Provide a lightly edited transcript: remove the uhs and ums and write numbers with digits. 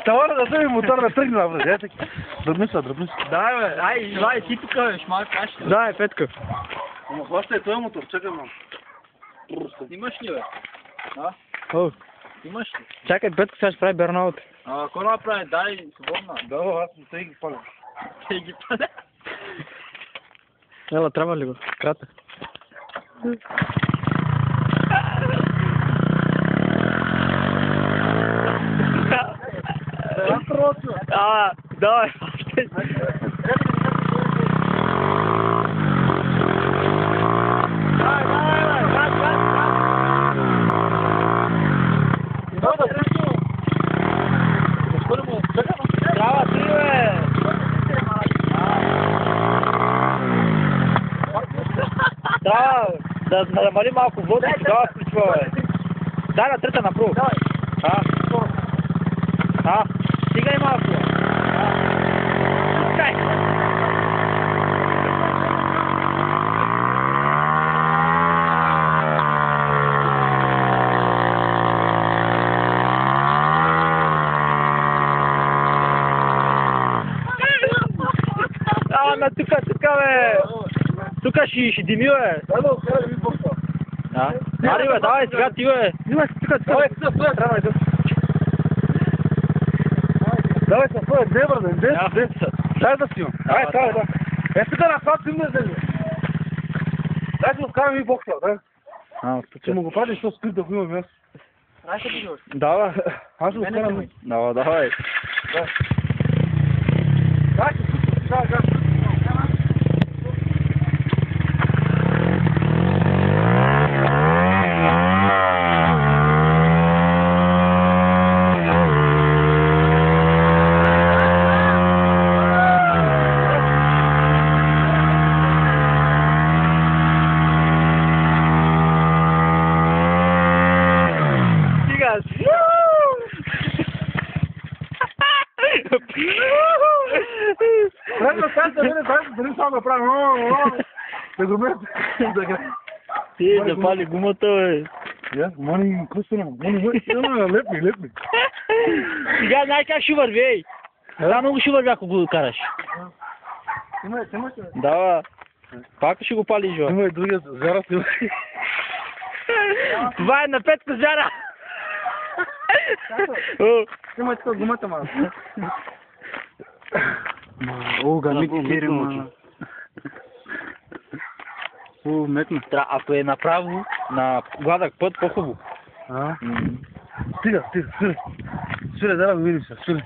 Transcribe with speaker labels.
Speaker 1: Товара да се ми мотор да тръгна, бе. Ето. Дръбница.
Speaker 2: Давай, бе, ай, ти тук, бе, малко кашка.
Speaker 3: Давай, Петко.
Speaker 1: Ама хваща е този мотор, чакай малко.
Speaker 2: Имаш ли, бе? А?
Speaker 3: О,
Speaker 2: Имаш ли?
Speaker 3: чакай, Петко сега ще прави бернаут.
Speaker 2: Ако направи, дай, свободна.
Speaker 1: Да, аз не те ги паля.
Speaker 2: Те ги пада.
Speaker 3: Ела, трябва ли го? Кратък. Давай. Трябва ти, бе! Да намали малко вода и тогава включва, бе. Дай на трета направо. Стигай малко. Стигай. На тука, бе. Тука ще дими, бе. Ари, бе, давай сега ти, бе. Тука.
Speaker 1: Давай се, своя, де, брат, де? Дай да снимам. Дай, да. Тук на това си ме вземи. Дай се вкарам и бокса, да. Ще му го правиш, защото скрит да го има място.
Speaker 3: Давай.
Speaker 1: Аз ще го вкарам.
Speaker 3: Давай.
Speaker 1: Дай се, тук, дали само да правим, да го мете.
Speaker 3: Ти да пали гумата, бе.
Speaker 1: Мани, кръстено, лепни.
Speaker 3: Сега знай как ще върви, ей. Да, много ще върви, ако го караш.
Speaker 1: Имаш ли?
Speaker 3: Да, пак ще го пали, жо.
Speaker 1: Има и другия зара си.
Speaker 3: Това е на Петко зара.
Speaker 2: Имай така гумата, ма.
Speaker 3: Метна. Ако е направо, на гладък път, по-хубаво.
Speaker 1: Стига. Свире, да го видим се, свире.